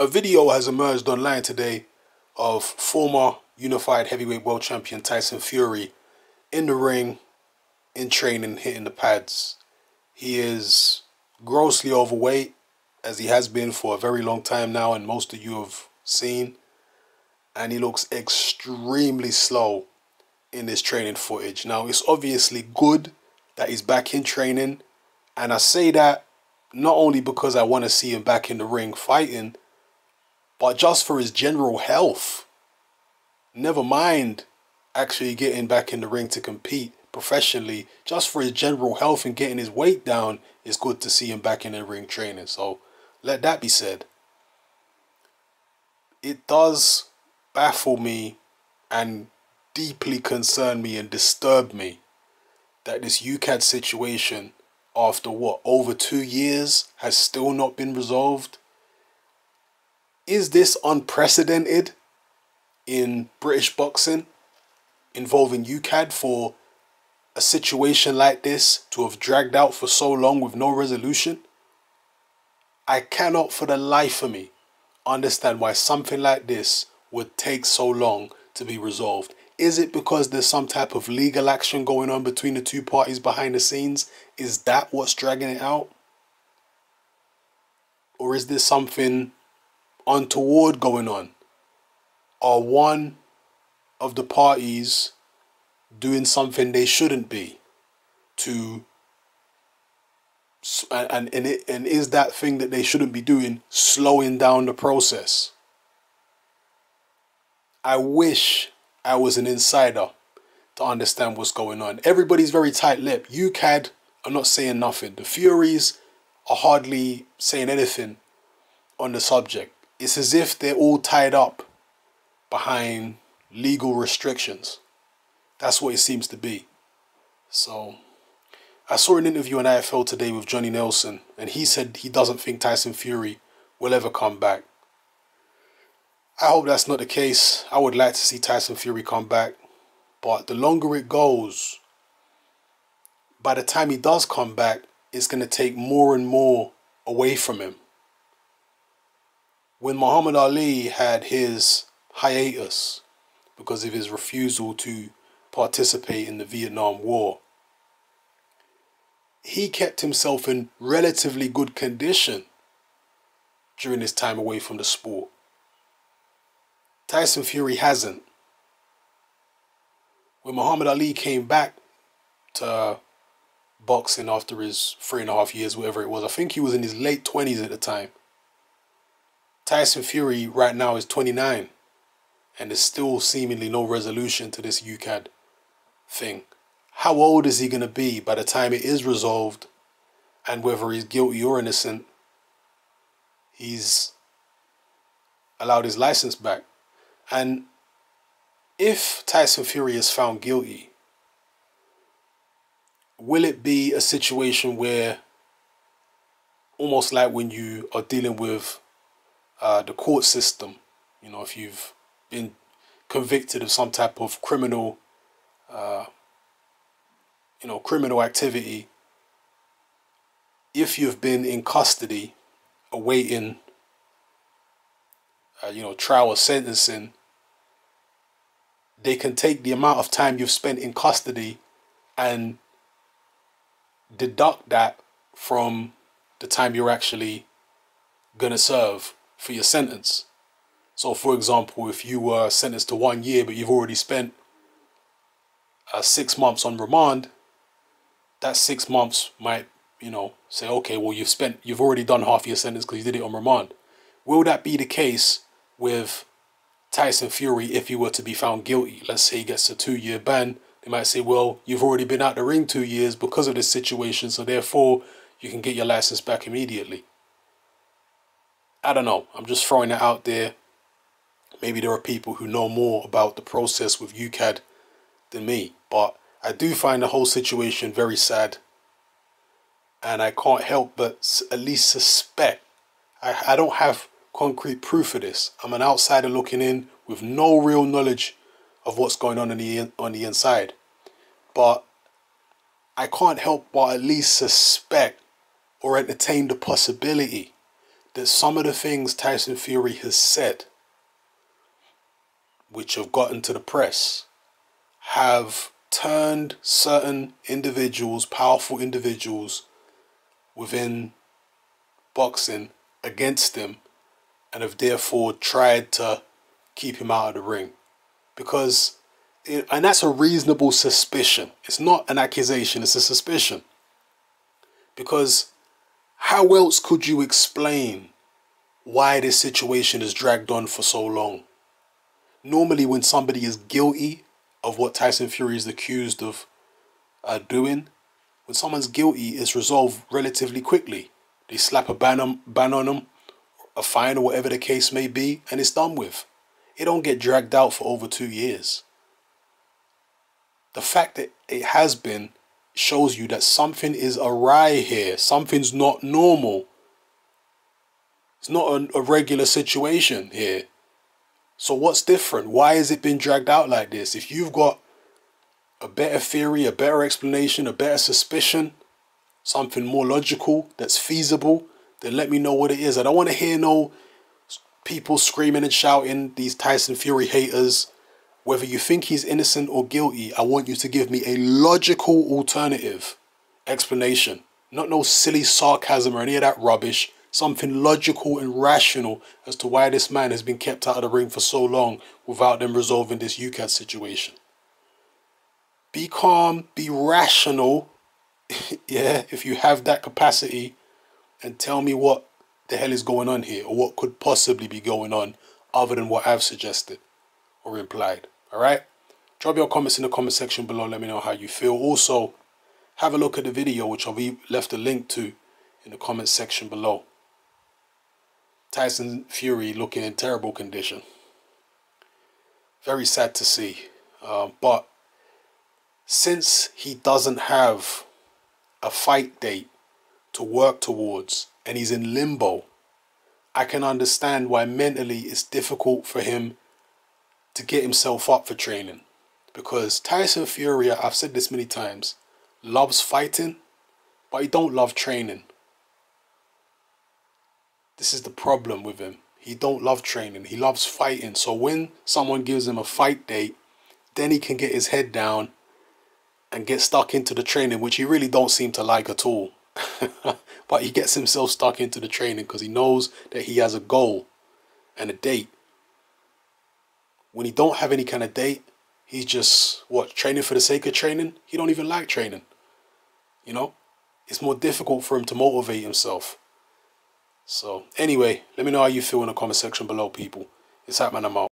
A video has emerged online today of former unified heavyweight world champion Tyson Fury in the ring, in training, hitting the pads. He is grossly overweight, as he has been for a very long time now, and most of you have seen. And he looks extremely slow in this training footage. Now, it's obviously good that he's back in training, and I say that not only because I want to see him back in the ring fighting, but just for his general health. Never mind actually getting back in the ring to compete professionally. Just for his general health and getting his weight down, it's good to see him back in the ring training. So let that be said. It does baffle me and deeply concern me and disturb me that this UCAD situation, after what, over 2 years, has still not been resolved. Is this unprecedented in British boxing involving UCAD for a situation like this to have dragged out for so long with no resolution? I cannot for the life of me understand why something like this would take so long to be resolved. Is it because there's some type of legal action going on between the two parties behind the scenes? Is that what's dragging it out? Or is there something untoward going on? Are one of the parties doing something they shouldn't be to, and is that thing that they shouldn't be doing slowing down the process? I wish I was an insider to understand what's going on. Everybody's very tight-lipped. UCAD are not saying nothing. The Furies are hardly saying anything on the subject. It's as if they're all tied up behind legal restrictions. That's what it seems to be. So, I saw an interview on IFL today with Johnny Nelson, and he said he doesn't think Tyson Fury will ever come back. I hope that's not the case. I would like to see Tyson Fury come back. But the longer it goes, by the time he does come back, it's going to take more and more away from him. When Muhammad Ali had his hiatus because of his refusal to participate in the Vietnam War, he kept himself in relatively good condition during his time away from the sport. Tyson Fury hasn't. When Muhammad Ali came back to boxing after his 3.5 years, whatever it was, I think he was in his late 20s at the time. Tyson Fury right now is 29, and there's still seemingly no resolution to this UCAD thing. How old is he going to be by the time it is resolved, and whether he's guilty or innocent, he's allowed his license back? And if Tyson Fury is found guilty, will it be a situation where, almost like when you are dealing with the court system, you know, if you've been convicted of some type of criminal, criminal activity, if you've been in custody awaiting, trial or sentencing, they can take the amount of time you've spent in custody and deduct that from the time you're actually going to serve for your sentence. So, for example, if you were sentenced to 1 year, but you've already spent 6 months on remand, that 6 months might, say, okay, well, you've already done half your sentence because you did it on remand. Will that be the case with Tyson Fury if he were to be found guilty? Let's say he gets a 2-year ban. They might say, well, you've already been out the ring 2 years because of this situation, so therefore you can get your license back immediately. I don't know. I'm just throwing it out there. Maybe there are people who know more about the process with UCAD than me, but I do find the whole situation very sad, and I can't help but at least suspect. I don't have concrete proof of this. I'm an outsider looking in with no real knowledge of what's going on the inside, but I can't help but at least suspect or entertain the possibility that some of the things Tyson Fury has said, which have gotten to the press, have turned certain individuals, powerful individuals within boxing, against him, and have therefore tried to keep him out of the ring. Because, and that's a reasonable suspicion. It's not an accusation, it's a suspicion. Because how else could you explain why this situation has dragged on for so long? Normally when somebody is guilty of what Tyson Fury is accused of doing, when someone's guilty, it's resolved relatively quickly. They slap a ban on them, a fine or whatever the case may be, and it's done with. It don't get dragged out for over 2 years. The fact that it has been shows you that something is awry here. Something's not normal. It's not a regular situation here. So what's different? Why has it been dragged out like this? If you've got a better theory, a better explanation, a better suspicion, something more logical that's feasible, then let me know what it is. I don't want to hear no people screaming and shouting, these Tyson Fury haters. Whether you think he's innocent or guilty, I want you to give me a logical alternative explanation. Not no silly sarcasm or any of that rubbish. Something logical and rational as to why this man has been kept out of the ring for so long without them resolving this UCAT situation. Be calm, be rational, yeah, if you have that capacity, and tell me what the hell is going on here, or what could possibly be going on other than what I've suggested or implied. All right? Drop your comments in the comment section below. Let me know how you feel. Also, have a look at the video, which I've left a link to in the comment section below. Tyson Fury looking in terrible condition. Very sad to see. But since he doesn't have a fight date to work towards and he's in limbo, I can understand why mentally it's difficult for him to get himself up for training. Because Tyson Fury, I've said this many times, loves fighting, but he don't love training. This is the problem with him. He don't love training. He loves fighting. So when someone gives him a fight date, then he can get his head down and get stuck into the training, which he really don't seem to like at all. But he gets himself stuck into the training because he knows that he has a goal and a date. When he don't have any kind of date, he's just, what, training for the sake of training? He don't even like training. You know? It's more difficult for him to motivate himself. So, anyway, let me know how you feel in the comment section below, people. It's Hatman, I'm out.